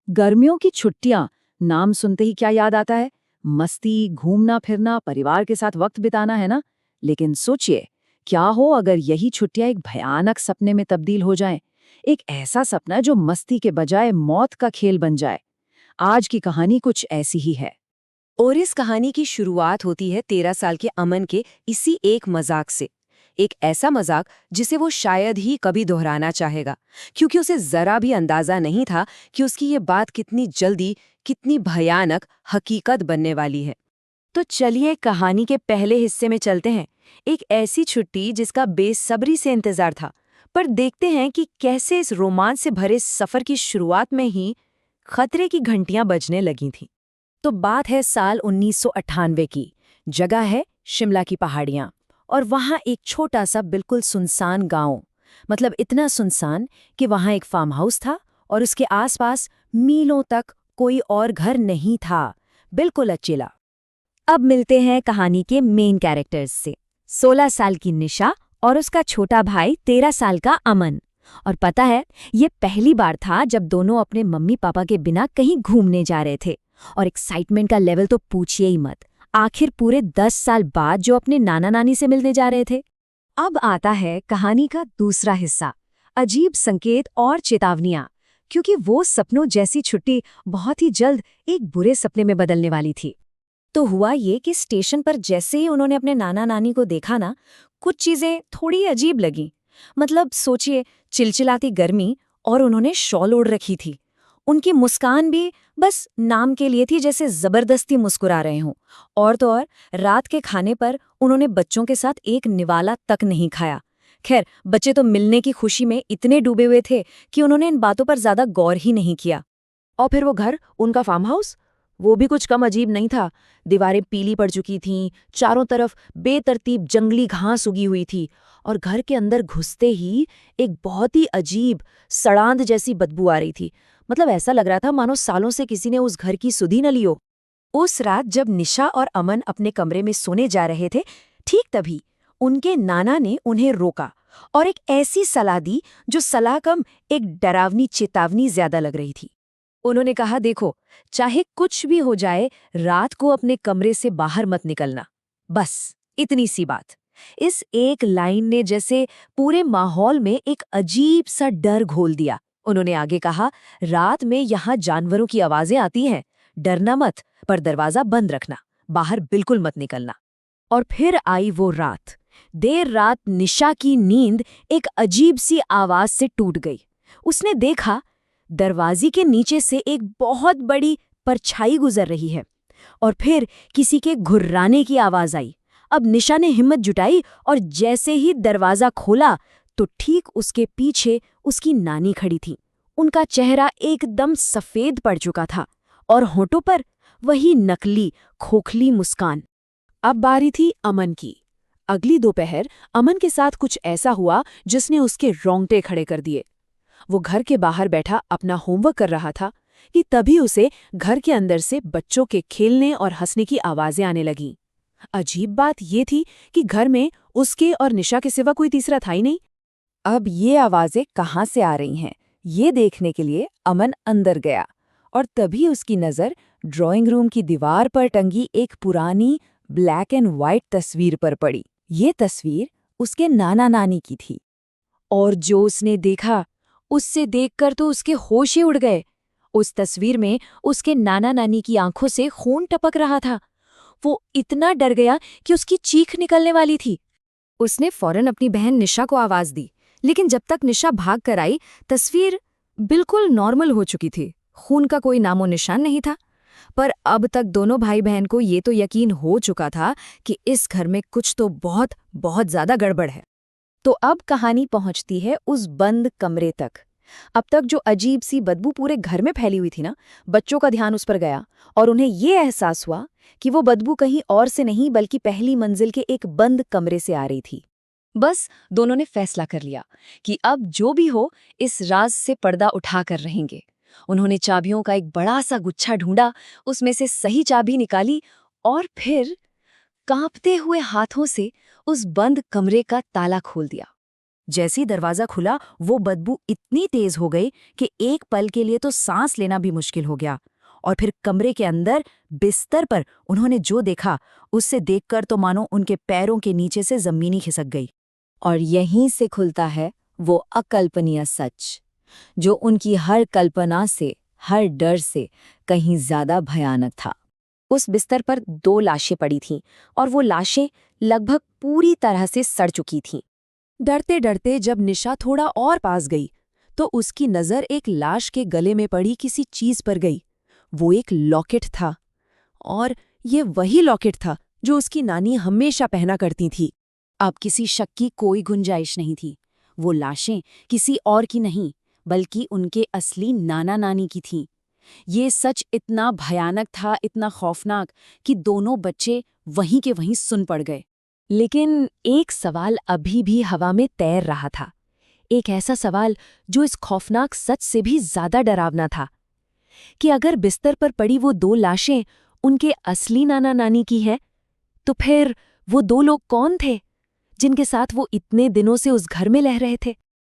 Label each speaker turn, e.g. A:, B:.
A: गर्मियों की छुट्टियां, नाम सुनते ही क्या याद आता है? मस्ती, घूमना फिरना, परिवार के साथ वक्त बिताना, है ना? लेकिन सोचिए, क्या हो अगर यही छुट्टियां एक भयानक सपने में तब्दील हो जाएं? एक ऐसा सपना जो मस्ती के बजाय मौत का खेल बन जाए। आज की कहानी कुछ ऐसी ही है।
B: और इस कहानी की शुरुआत होती है 13 साल के अमन के इसी एक मजाक से। एक ऐसा मजाक जिसे वो शायद ही कभी दोहराना चाहेगा, क्योंकि उसे जरा भी अंदाजा नहीं था कि उसकी ये बात कितनी जल्दी, कितनी भयानक हकीकत बनने वाली है। तो चलिए कहानी के पहले हिस्से में चलते हैं। एक ऐसी छुट्टी जिसका बेसब्री से इंतजार था। पर देखते हैं कि कैसे इस रोमांच से भरे सफर की शुरुआत में ही खतरे की घंटियां बजने लगी थीं। तो बात है साल 1998 की। जगह है शिमला की पहाड़ियां। और वहां एक छोटा सा बिल्कुल सुनसान गांव। मतलब इतना सुनसान कि वहां एक फार्म हाउस था और उसके आसपास मीलों तक कोई और घर नहीं था। बिल्कुल अकेला। अब मिलते हैं कहानी के मेन कैरेक्टर्स से। 16 साल की निशा और उसका छोटा भाई 13 साल का अमन। और पता है, ये पहली बार था जब दोनों अपने मम्मी पापा के बिना कहीं घूमने जा रहे थे। और एक्साइटमेंट का लेवल तो पूछिए ही मत। आखिर पूरे 10 साल बाद जो अपने नाना नानी से मिलने जा रहे थे। अब आता है कहानी का दूसरा हिस्सा। अजीब संकेत और चेतावनियां। क्योंकि वो सपनों जैसी छुट्टी बहुत ही जल्द एक बुरे सपने में बदलने वाली थी। तो हुआ ये कि स्टेशन पर जैसे ही उन्होंने अपने नाना नानी को देखा ना, कुछ चीजें थोड़ी अजीब लगीं। मतलब सोचिए, चिलचिलाती गर्मी और उन्होंने शॉल ओढ़ रखी थी। उनकी मुस्कान भी बस नाम के लिए थी, जैसे जबरदस्ती मुस्कुरा रहे हों। और तो और, रात के खाने पर उन्होंने बच्चों के साथ एक निवाला तक नहीं खाया। खैर, बच्चे तो मिलने की खुशी में इतने डूबे हुए थे कि उन्होंने इन बातों पर ज्यादा गौर ही नहीं किया। और फिर वो घर, उनका फार्म हाउस, वो भी कुछ कम अजीब नहीं था। दीवारें पीली पड़ चुकी थीं, चारों तरफ बेतरतीब जंगली घास उगी हुई थी। और घर के अंदर घुसते ही एक बहुत ही अजीब सड़ांध जैसी बदबू आ रही थी। मतलब ऐसा लग रहा था मानो सालों से किसी ने उस घर की सुधि न ली हो। उस रात जब निशा और अमन अपने कमरे में सोने जा रहे थे, ठीक तभी उनके नाना ने उन्हें रोका और एक ऐसी सलाह दी जो सलाह कम, एक डरावनी चेतावनी ज्यादा लग रही थी। उन्होंने कहा, देखो, चाहे कुछ भी हो जाए, रात को अपने कमरे से बाहर मत निकलना। बस इतनी सी बात। इस एक लाइन ने जैसे पूरे माहौल में एक अजीब सा डर घोल दिया। उन्होंने आगे कहा, रात में यहाँ जानवरों की आवाजें आती हैं, डरना मत, पर दरवाजा बंद रखना, बाहर बिल्कुल मत निकलना। और फिर आई वो रात। देर रात निशा की नींद एक अजीब सी आवाज से टूट गई। उसने देखा, दरवाजे के नीचे से एक बहुत बड़ी परछाई गुजर रही है। और फिर किसी के घुर्राने की आवाज आई। अब निशा ने हिम्मत जुटाई और जैसे ही दरवाजा खोला तो ठीक उसके पीछे उसकी नानी खड़ी थी। उनका चेहरा एकदम सफेद पड़ चुका था और होठों पर वही नकली खोखली मुस्कान। अब बारी थी अमन की। अगली दोपहर अमन के साथ कुछ ऐसा हुआ जिसने उसके रोंगटे खड़े कर दिए। वो घर के बाहर बैठा अपना होमवर्क कर रहा था कि तभी उसे घर के अंदर से बच्चों के खेलने और हंसने की आवाजें आने लगीं। अजीब बात ये थी कि घर में उसके और निशा के सिवा कोई तीसरा था ही नहीं। अब ये आवाजें कहाँ से आ रही हैं, ये देखने के लिए अमन अंदर गया और तभी उसकी नज़र ड्राइंग रूम की दीवार पर टंगी एक पुरानी ब्लैक एंड व्हाइट तस्वीर पर पड़ी। ये तस्वीर उसके नाना नानी की थी। और जो उसने देखा, उससे देखकर तो उसके होश ही उड़ गए। उस तस्वीर में उसके नाना नानी की आंखों से खून टपक रहा था। वो इतना डर गया कि उसकी चीख निकलने वाली थी। उसने फौरन अपनी बहन निशा को आवाज दी, लेकिन जब तक निशा भाग कर आई, तस्वीर बिल्कुल नॉर्मल हो चुकी थी। खून का कोई नामो निशान नहीं था। पर अब तक दोनों भाई बहन को ये तो यकीन हो चुका था कि इस घर में कुछ तो बहुत बहुत ज्यादा गड़बड़ है। तो अब कहानी पहुंचती है उस बंद कमरे तक। अब तक जो अजीब सी बदबू पूरे घर में फैली हुई थी ना, बच्चों का ध्यान उस पर गया और उन्हें ये एहसास हुआ कि वो बदबू कहीं और से नहीं बल्कि पहली मंजिल के एक बंद कमरे से आ रही थी। बस दोनों ने फैसला कर लिया कि अब जो भी हो, इस राज से पर्दा उठाकर रहेंगे। उन्होंने चाबियों का एक बड़ा सा गुच्छा ढूंढा, उसमें से सही चाबी निकाली और फिर कांपते हुए हाथों से उस बंद कमरे का ताला खोल दिया।
C: जैसे ही दरवाजा खुला वो बदबू इतनी तेज हो गई कि एक पल के लिए तो सांस लेना भी मुश्किल हो गया। और फिर कमरे के अंदर बिस्तर पर उन्होंने जो देखा उससे देखकर तो मानो उनके पैरों के नीचे से जमीन ही खिसक गई।
B: और यहीं से खुलता है वो अकल्पनीय सच, जो उनकी हर कल्पना से, हर डर से कहीं ज्यादा भयानक था। उस बिस्तर पर 2 लाशें पड़ी थीं और वो लाशें लगभग पूरी तरह से सड़ चुकी थीं।
D: डरते डरते जब निशा थोड़ा और पास गई तो उसकी नज़र एक लाश के गले में पड़ी किसी चीज पर गई। वो एक लॉकेट था, और ये वही लॉकेट था जो उसकी नानी हमेशा पहना करती थी।
C: अब किसी शक की कोई गुंजाइश नहीं थी। वो लाशें किसी और की नहीं, बल्कि उनके असली नाना नानी की थीं। ये सच इतना भयानक था, इतना खौफनाक, कि दोनों बच्चे वहीं के वहीं सुन पड़ गए।
B: लेकिन एक सवाल अभी भी हवा में तैर रहा था। एक ऐसा सवाल जो इस खौफनाक सच से भी ज्यादा डरावना था कि अगर बिस्तर पर पड़ी वो 2 लाशें उनके असली नाना नानी की हैं, तो फिर वो 2 लोग कौन थे जिनके साथ वो इतने दिनों से उस घर में रह रहे थे?